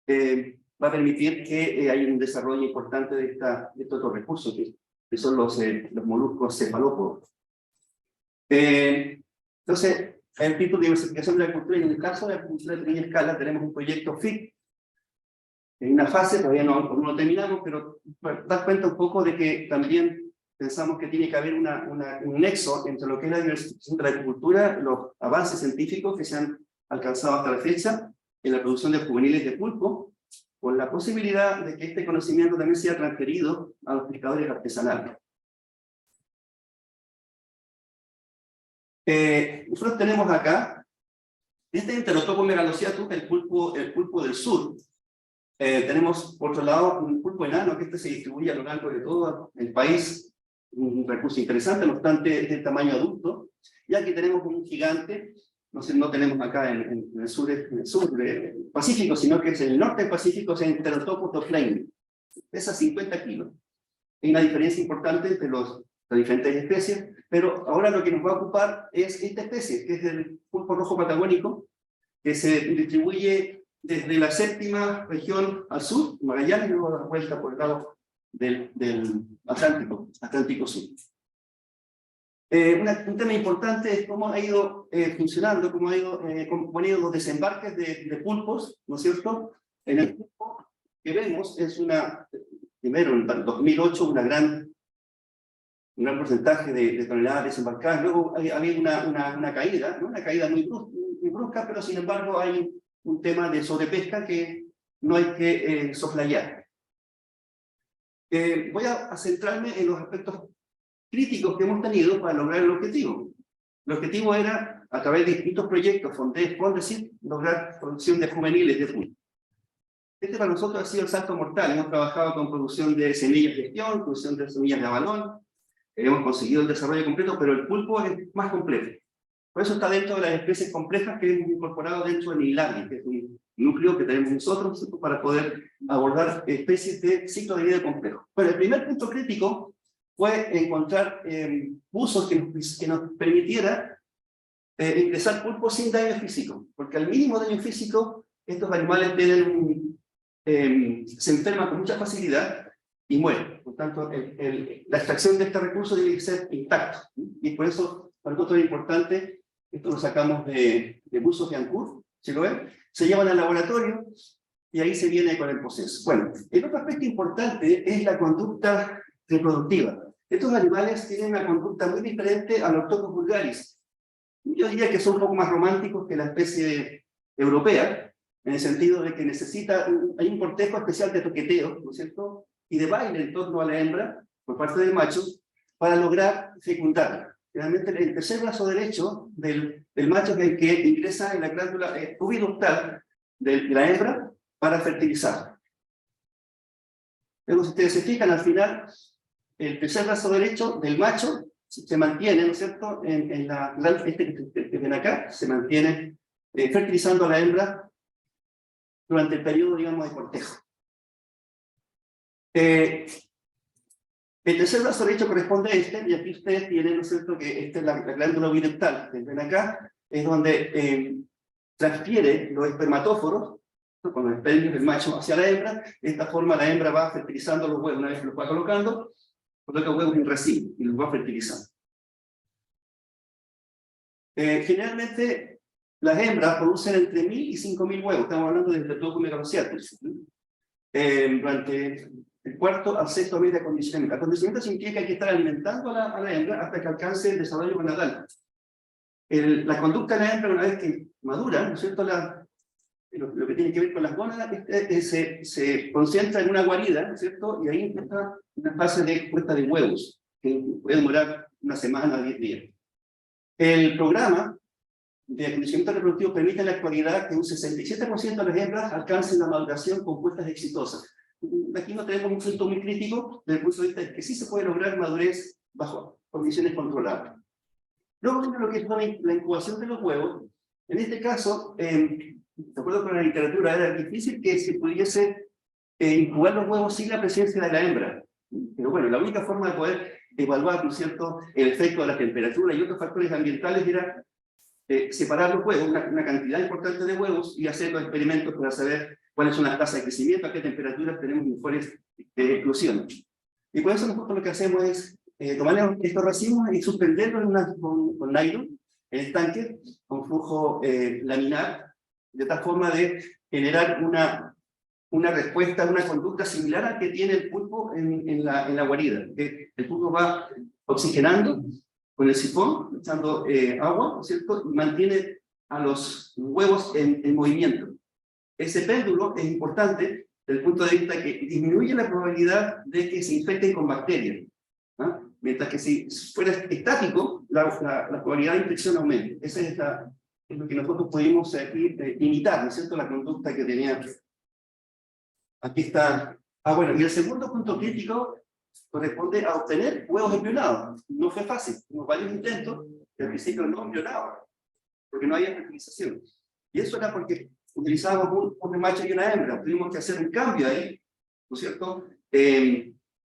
va a permitir que haya un desarrollo importante de estos otros recursos, que son los moluscos cefalópodos. Entonces, el tipo de diversificación de la cultura, y en el caso de la cultura de pequeña escala, tenemos un proyecto FIC, en una fase, todavía no lo terminamos, pero da cuenta un poco de que también pensamos que tiene que haber un nexo entre lo que es la diversificación de la agricultura, los avances científicos que se han alcanzado hasta la fecha en la producción de juveniles de pulpo, con la posibilidad de que este conocimiento también sea transferido a los pescadores artesanales. Nosotros tenemos acá, este Enterotopo megalociatus, el pulpo del sur. Tenemos, por otro lado, un pulpo enano, que se distribuye a lo largo de todo el país, un recurso interesante, no obstante es de tamaño adulto. Y aquí tenemos un gigante, no tenemos acá en el sur del Pacífico, sino que es en el norte del Pacífico, es el Enterotopo toflaini, pesa 50 kilos. Hay una diferencia importante entre las diferentes especies, pero ahora lo que nos va a ocupar es esta especie, que es el pulpo rojo patagónico, que se distribuye desde la séptima región al sur, Magallanes, y luego da vuelta por el lado del Atlántico Sur. Un tema importante es cómo ha ido funcionando, cómo han ido los desembarques de pulpos, ¿no es cierto? En el pulpo que vemos es primero en 2008, un gran porcentaje de toneladas desembarcadas, luego ha habido una caída, ¿no? Una caída muy brusca, pero sin embargo hay un tema de sobrepesca que no hay que soslayar. Voy a centrarme en los aspectos críticos que hemos tenido para lograr el objetivo. El objetivo era, a través de distintos proyectos, Fondesit, lograr producción de juveniles de pulpo. Este para nosotros ha sido el salto mortal. Hemos trabajado con producción de semillas de gestión, producción de semillas de abalón, hemos conseguido el desarrollo completo, pero el pulpo es más complejo. Por eso está dentro de las especies complejas que hemos incorporado dentro del ILARI, que es un núcleo que tenemos nosotros para poder abordar especies de ciclo de vida complejo. Bueno, el primer punto crítico fue encontrar usos que nos permitiera ingresar pulpo sin daño físico, porque al mínimo daño físico estos animales se enferman con mucha facilidad y mueren. Por tanto, la extracción de este recurso debe ser intacto, y por eso para nosotros es importante. Esto lo sacamos de buzos de Ancur, ¿sí lo ven? Se llevan al laboratorio y ahí se viene con el proceso. Bueno, el otro aspecto importante es la conducta reproductiva. Estos animales tienen una conducta muy diferente a los topos vulgaris. Yo diría que son un poco más románticos que la especie europea, en el sentido de que hay un cortejo especial de toqueteo, ¿no es cierto? Y de baile en torno a la hembra, por parte del macho, para lograr fecundarla. Realmente el tercer brazo derecho del macho que ingresa en la glándula pubiductal de la hembra para fertilizar. Luego, si ustedes se fijan, al final, el tercer brazo derecho del macho se mantiene, ¿no es cierto?, en la glándula que ven acá, se mantiene fertilizando a la hembra durante el periodo, digamos, de cortejo. El tercer brazo derecho corresponde a este, y aquí ustedes tienen, ¿no es cierto?, que esta es la glándula oviductal, que ven acá, es donde transfiere los espermatóforos, ¿no?, con los espermios del macho hacia la hembra. De esta forma la hembra va fertilizando los huevos, una vez que los va colocando, coloca huevos en racimo y los va fertilizando. Generalmente las hembras producen entre 1000 y 5000 huevos, estamos hablando de Enterotopo megalociatus, durante el cuarto al sexto mes de acondicionamiento. Acondicionamiento significa que hay que estar alimentando a la hembra hasta que alcance el desarrollo gonadal. La conducta de la hembra, una vez que madura, ¿no es cierto?, lo que tiene que ver con las gónadas, se concentra en una guarida, ¿no es cierto?, y ahí empieza una fase de puesta de huevos, que puede demorar una semana o 10 días. El programa de acondicionamiento reproductivo permite en la actualidad que un 67% de las hembras alcancen la maduración con puestas exitosas. Aquí no tenemos un punto muy crítico desde el punto de vista de que sí se puede lograr madurez bajo condiciones controlables. Luego viene lo que es la incubación de los huevos. En este caso, de acuerdo con la literatura, era difícil que se pudiese incubar los huevos sin la presencia de la hembra. Pero bueno, la única forma de poder evaluar, ¿no es cierto?, el efecto de la temperatura y otros factores ambientales era separar los huevos, una cantidad importante de huevos, y hacer los experimentos para saber cuáles son las tasas de crecimiento, a qué temperaturas tenemos mejores eclosiones. Y por eso nosotros lo que hacemos es tomar estos racimos y suspenderlos con nylon en el tanque, con flujo laminar, de tal forma de generar una respuesta, una conducta similar a la que tiene el pulpo en la guarida. El pulpo va oxigenando con el sifón, echando agua, ¿no es cierto? Y mantiene a los huevos en movimiento. Ese péndulo es importante desde el punto de vista que disminuye la probabilidad de que se infecten con bacterias, ¿no? Mientras que si fuera estático, la probabilidad de infección aumenta. Esa es lo que nosotros pudimos aquí imitar, ¿no es cierto?, la conducta que tenía. Aquí está. Bueno, y el segundo punto crítico corresponde a obtener huevos embrionados. No fue fácil, hubo varios intentos, que al principio no embrionaban, porque no había fertilización. Y eso era porque utilizábamos un macho y una hembra. Tuvimos que hacer un cambio ahí, ¿no es cierto?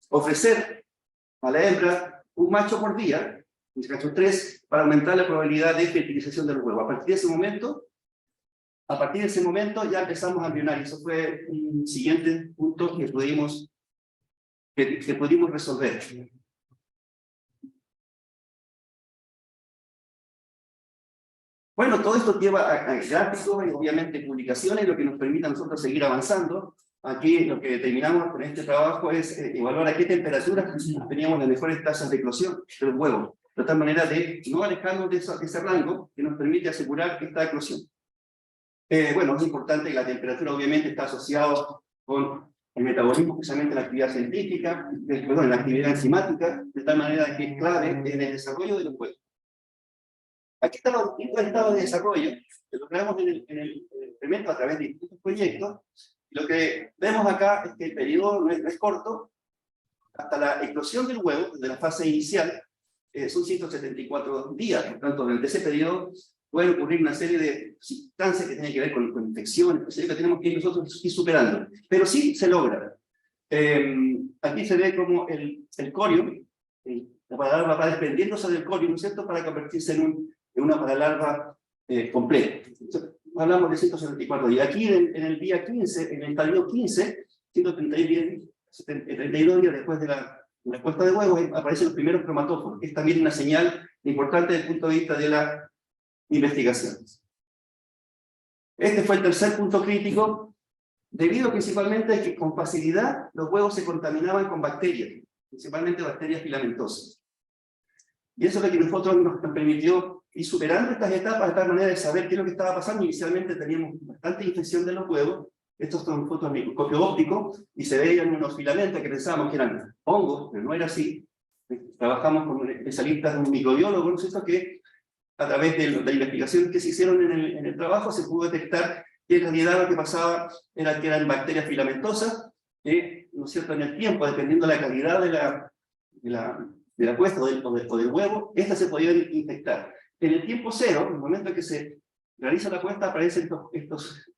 Ofrecer a la hembra un macho por día, en este caso 3, para aumentar la probabilidad de fertilización del huevo. A partir de ese momento ya empezamos a embrionar, y eso fue un siguiente punto que pudimos resolver. Bueno, todo esto lleva a gráficos y obviamente publicaciones, lo que nos permite a nosotros seguir avanzando. Aquí lo que terminamos con este trabajo es evaluar a qué temperaturas teníamos las mejores tasas de eclosión de los huevos, de tal manera de no alejarnos de ese rango que nos permite asegurar esta eclosión. Bueno, es importante que la temperatura obviamente está asociada con el metabolismo, especialmente la actividad científica, perdón, la actividad enzimática, de tal manera que es clave en el desarrollo de los huevos. Aquí están los distintos estados de desarrollo que logramos en el experimento a través de distintos proyectos. Y lo que vemos acá es que el periodo no es corto. Hasta la eclosión del huevo, desde la fase inicial, son 174 días. Por tanto, durante ese periodo pueden ocurrir una serie de circunstancias que tienen que ver con infecciones, que tenemos que nosotros ir superando. Pero sí se logra. Aquí se ve como el corio, la paralarva va desprendiéndose del corio, ¿no es cierto?, para convertirse en una paralarva completa. Entonces, hablamos de 174 días. Aquí en el día 15, en el estadio 15, 132 días después de la puesta de huevos, aparecen los primeros cromatóforos. Es también una señal importante desde el punto de vista de la investigación. Este fue el tercer punto crítico, debido principalmente a que con facilidad los huevos se contaminaban con bacterias, principalmente bacterias filamentosas. Y eso es lo que nosotros nos permitió ir superando estas etapas de tal manera de saber qué es lo que estaba pasando. Inicialmente teníamos bastante infección de los huevos. Estos son fotos de microscopio óptico y se veían unos filamentos que pensábamos que eran hongos, pero no era así. Trabajamos con especialistas, un microbiólogo, ¿no es cierto?, que a través de la investigación que se hicieron en el trabajo se pudo detectar que en realidad lo que pasaba era que eran bacterias filamentosas, que, ¿no es cierto?, en el tiempo, dependiendo de la calidad de la puesta o del huevo, estas se podían infectar. En el tiempo cero, en el momento en que se realiza la puesta, aparecen estos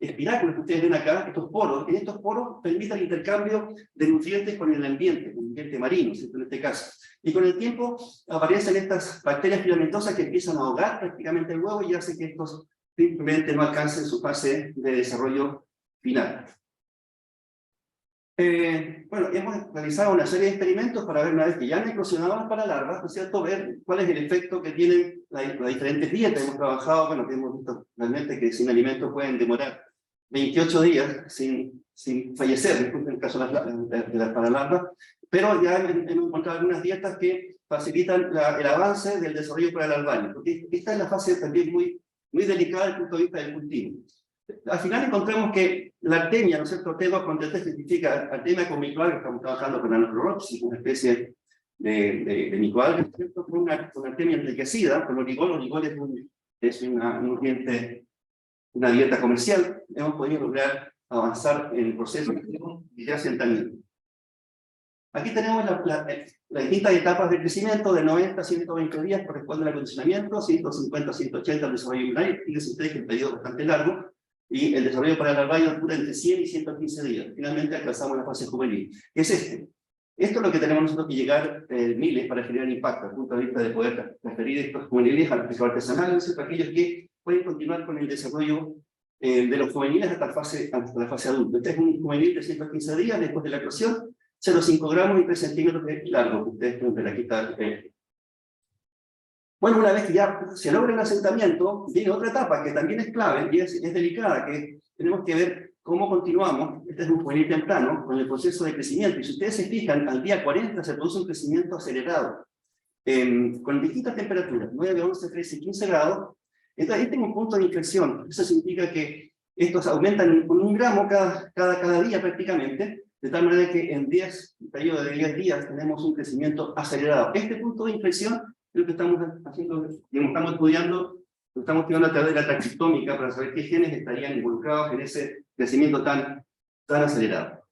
espiráculos que ustedes ven acá, estos poros. En estos poros permiten el intercambio de nutrientes con el ambiente marino, ¿cierto?, en este caso. Y con el tiempo aparecen estas bacterias filamentosas que empiezan a ahogar prácticamente el huevo y hace que estos simplemente no alcancen su fase de desarrollo final. Bueno, hemos realizado una serie de experimentos para ver, una vez que ya han eclosionado las paralarvas, ¿no es cierto?, ver cuál es el efecto que tienen las diferentes dietas. Hemos trabajado, bueno, que hemos visto realmente que sin alimentos pueden demorar 28 días sin fallecer, en el caso de las paralarvas, pero ya hemos encontrado algunas dietas que facilitan el avance del desarrollo paralarvario, porque esta es la fase también muy delicada desde el punto de vista del cultivo. Al final encontramos que la artemia, ¿no es cierto?, T2 con T3 significa artemia con microalgas, estamos trabajando con Anoploropsis, una especie de microalgas, con una artemia enriquecida con oligol. Oligol es un nutriente, una dieta comercial. Hemos podido lograr avanzar en el proceso desde hace años. Aquí tenemos las distintas etapas de crecimiento, de 90 a 120 días corresponde al acondicionamiento, 150 a 180 al desarrollo embrionario. Fíjense ustedes que el periodo es bastante largo, y el desarrollo paralarvario dura entre 100 y 115 días. Finalmente alcanzamos la fase juvenil, que es este. Esto es lo que tenemos nosotros que llegar miles para generar impacto, desde el punto de vista de poder transferir estos juveniles al pescado artesanal, para aquellos que pueden continuar con el desarrollo de los juveniles hasta la fase adulta. Este es un juvenil de 115 días después de la eclosión, 0,5 gramos y 3 centímetros de largo, que ustedes pueden ver aquí está. Bueno, una vez que ya se logra el asentamiento, viene otra etapa que también es clave y es delicada, que tenemos que ver cómo continuamos. Este es un juvenil temprano, con el proceso de crecimiento. Y si ustedes se fijan, al día 40 se produce un crecimiento acelerado, con distintas temperaturas, 9, 11, 13, 15 grados. Entonces, este es un punto de inflexión. Eso significa que estos aumentan con 1 gramo cada día prácticamente, de tal manera que en 10, periodo de 10 días tenemos un crecimiento acelerado. Este punto de inflexión es lo que estamos haciendo, estamos estudiando, lo estamos estudiando a través de la transcriptómica para saber qué genes estarían involucrados en ese crecimiento tan acelerado.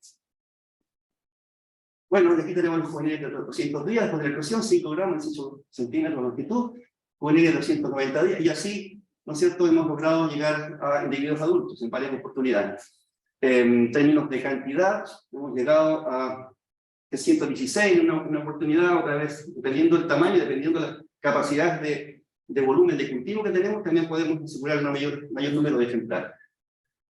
Bueno, aquí tenemos los juveniles de 200 días después de la eclosión, 5 gramos, 18 centímetros de longitud, juveniles de 290 días, y así, ¿no es cierto?, hemos logrado llegar a individuos adultos en varias oportunidades. En términos de cantidad, hemos llegado a 116 en una oportunidad, otra vez, dependiendo del tamaño, dependiendo de la capacidad de volumen de cultivo que tenemos, también podemos asegurar un mayor número de ejemplares.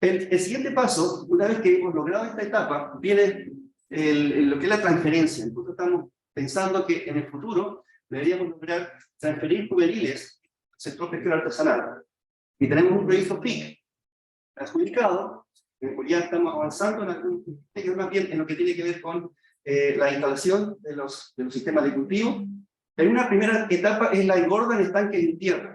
El siguiente paso, una vez que hemos logrado esta etapa, viene lo que es la transferencia. Entonces estamos pensando que en el futuro deberíamos lograr transferir juveniles al sector pesquero artesanal. Y tenemos un proyecto PIC adjudicado, ya estamos avanzando en lo que tiene que ver con la instalación de los sistemas de cultivo. En una primera etapa es la engorda en estanques en tierra.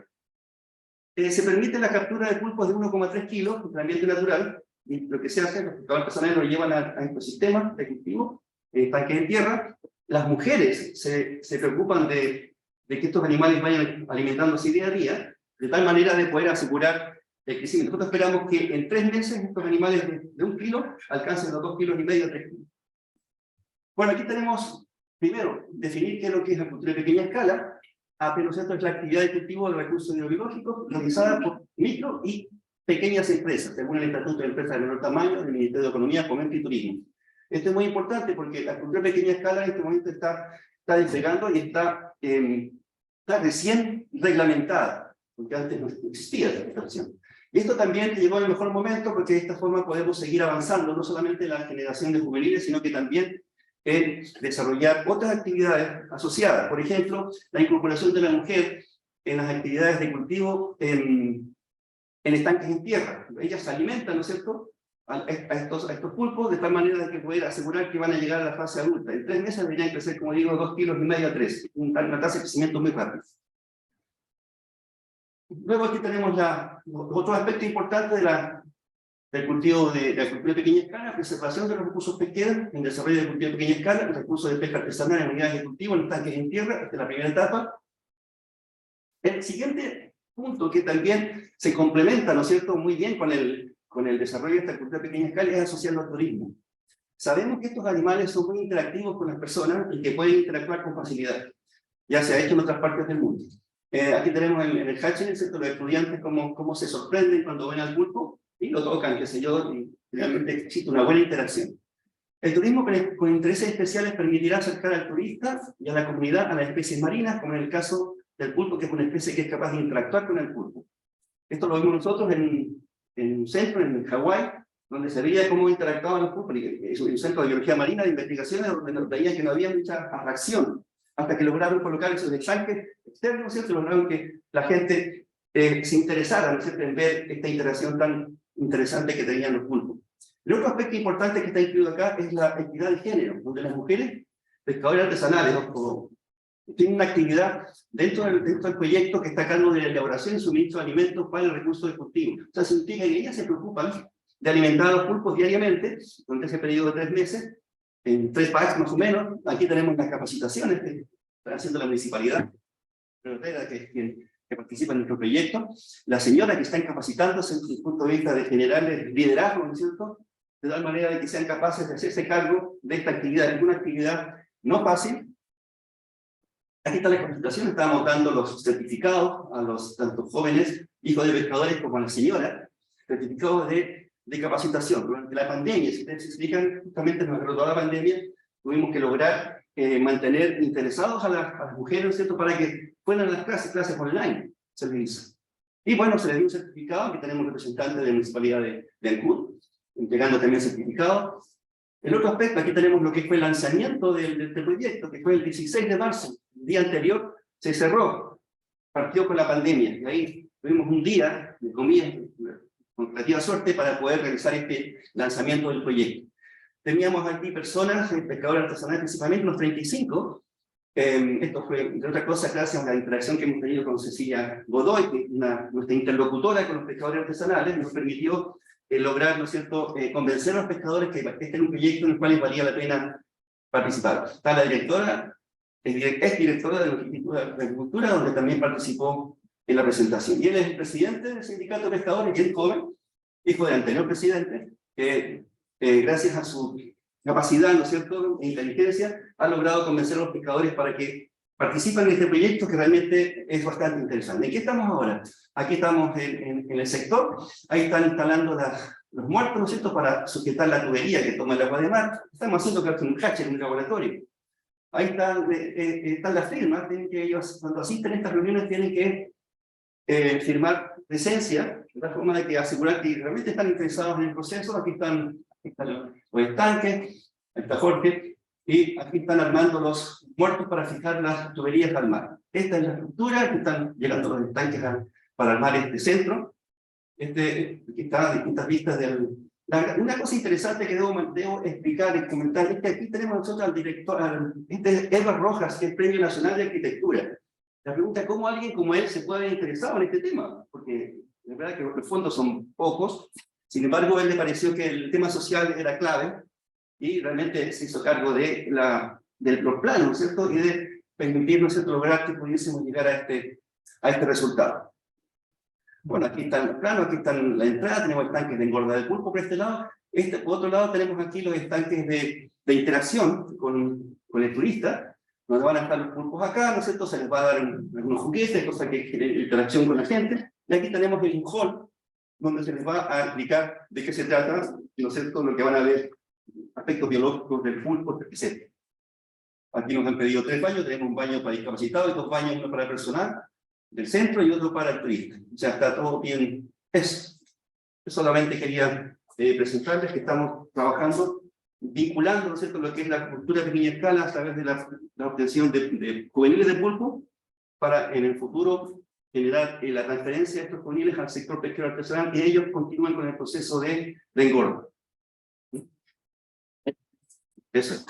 Se permite la captura de pulpos de 1,3 kilos en el ambiente natural, y lo que se hace, los pescadores artesanales lo llevan a ecosistemas de cultivo, estanques en tierra. Las mujeres se preocupan de que estos animales vayan alimentándose día a día, de tal manera de poder asegurar el crecimiento. Nosotros esperamos que en 3 meses estos animales de 1 kilo alcancen los 2,5 kilos, 3 kilos. Bueno, aquí tenemos, primero, definir qué es lo que es la cultura de pequeña escala. Pero esto es la actividad de cultivo de recursos hidrobiológicos realizada por micro y pequeñas empresas, según el Estatuto de Empresas de Menor Tamaño del Ministerio de Economía, Fomento y Turismo. Esto es muy importante porque la cultura de pequeña escala en este momento está despegando y está recién reglamentada, porque antes no existía esta situación. Y esto también llegó al mejor momento porque de esta forma podemos seguir avanzando, no solamente en la generación de juveniles, sino que también en desarrollar otras actividades asociadas. Por ejemplo, la incorporación de la mujer en las actividades de cultivo en estanques en tierra. Ellas se alimentan, ¿no es cierto?, a estos pulpos, de tal manera que poder asegurar que van a llegar a la fase adulta. En 3 meses deberían crecer, como digo, 2,5 kilos a 3, una tasa de crecimiento muy rápida. Luego aquí tenemos otro aspecto importante del cultivo de la cultura de pequeña escala, preservación de los recursos pesqueros, en desarrollo de cultivo de pequeña escala, recursos de pesca artesanal en unidades de cultivo, en estanques en tierra. Esta es la primera etapa. El siguiente punto, que también se complementa, ¿no es cierto?, muy bien con el desarrollo de esta cultura de pequeña escala, es asociarlo al turismo. Sabemos que estos animales son muy interactivos con las personas y que pueden interactuar con facilidad. Ya se ha hecho en otras partes del mundo. Aquí tenemos en el hatching, ¿cierto?, los estudiantes cómo se sorprenden cuando ven al pulpo y lo tocan, qué sé yo, y realmente existe una buena interacción. El turismo con intereses especiales permitirá acercar al turista y a la comunidad a las especies marinas, como en el caso del pulpo, que es una especie que es capaz de interactuar con el pulpo. Esto lo vimos nosotros en un centro en Hawái, donde se veía cómo interactuaban los pulpos. Es un centro de biología marina, de investigaciones, donde nos veían que no había mucha atracción, hasta que lograron colocar esos estanques externos, ¿cierto? Lograron que la gente se interesara, ¿no es cierto?, en ver esta interacción tan interesante que tenían los pulpos. El otro aspecto importante que está incluido acá es la equidad de género, donde las mujeres pescadores artesanales tienen una actividad dentro del proyecto que está a cargo de la elaboración y suministro de alimentos para el recurso de cultivo. O sea, significa que ellas se preocupan de alimentar a los pulpos diariamente, durante ese periodo de 3 meses, en 3 packs más o menos. Aquí tenemos las capacitaciones que está haciendo la municipalidad, que participa en nuestro proyecto, la señora que están capacitándose desde el punto de vista de generar liderazgo, ¿no es cierto?, de tal manera de que sean capaces de hacerse cargo de esta actividad. Es una actividad no fácil. Aquí está la capacitación, estamos dando los certificados a los tanto jóvenes, hijos de pescadores, como a la señora, certificados de capacitación. Durante la pandemia, si ustedes se explican, justamente nos agarró toda la pandemia, tuvimos que lograr mantener interesados a las mujeres, ¿no es cierto?, para que fueran a las clases online, se les hizo. Y bueno, se les dio un certificado, que tenemos representantes de la Municipalidad de Ancud, entregando también certificado. El otro aspecto, aquí tenemos lo que fue el lanzamiento del proyecto, que fue el 16 de marzo, el día anterior se cerró, partió con la pandemia, y ahí tuvimos un día, de comillas, con relativa suerte, para poder realizar este lanzamiento del proyecto. Teníamos aquí personas, pescadores artesanales principalmente, los 35. Esto fue, entre otras cosas, gracias a la interacción que hemos tenido con Cecilia Godoy, que es nuestra interlocutora con los pescadores artesanales, nos permitió lograr, ¿no es cierto?, convencer a los pescadores que este era un proyecto en el cual valía la pena participar. Está la directora, es directora del Instituto de Agricultura, donde también participó en la presentación. Y él es el presidente del Sindicato de Pescadores, bien joven, hijo del anterior presidente, que gracias a su capacidad, ¿no es cierto?, e inteligencia, ha logrado convencer a los pescadores para que participen en este proyecto que realmente es bastante interesante. ¿En qué estamos ahora? Aquí estamos en el sector, ahí están instalando los muertos, ¿no es cierto?, para sujetar la tubería que toma el agua de mar. Estamos haciendo un hatcher en un laboratorio. Ahí están las firmas, tienen que ellos, cuando asisten a estas reuniones, tienen que firmar presencia, de tal forma de que asegurar que realmente están interesados en el proceso. Aquí están los estanques, ahí está Jorge, y aquí están armando los muertos para fijar las tuberías al mar. Esta es la estructura, que están llegando los estanques para armar este centro. Aquí están distintas vistas del... Una cosa interesante que debo explicar y comentar es que aquí tenemos nosotros al director, Edward Rojas, que es Premio Nacional de Arquitectura. La pregunta es cómo alguien como él se puede haber interesado en este tema, porque la verdad que los fondos son pocos. Sin embargo, a él le pareció que el tema social era clave y realmente se hizo cargo de los planos, ¿no es cierto?, y de permitirnos lograr que pudiésemos llegar a este resultado. Bueno, aquí están los planos, aquí están la entrada, tenemos estanques de engorda del pulpo por este lado. Por otro lado tenemos aquí los estanques de interacción con el turista, donde van a estar los pulpos acá, ¿no es cierto?, se les va a dar algunos juguetes, cosas que generen interacción con la gente. Y aquí tenemos el hall, donde se les va a explicar de qué se trata, ¿no es cierto?, lo que van a ver, aspectos biológicos del pulpo, etc. Aquí nos han pedido 3 baños, tenemos un baño para discapacitados y 2 baños, uno para el personal del centro y otro para el turista. O sea, está todo bien. Eso. Yo solamente quería presentarles que estamos trabajando, vinculando, ¿no es cierto?, lo que es la cultura de pequeña escala a través de la obtención de juveniles de pulpo, para en el futuro generar la transferencia de estos juveniles al sector pesquero artesanal y ellos continúen con el proceso de engorda. Eso.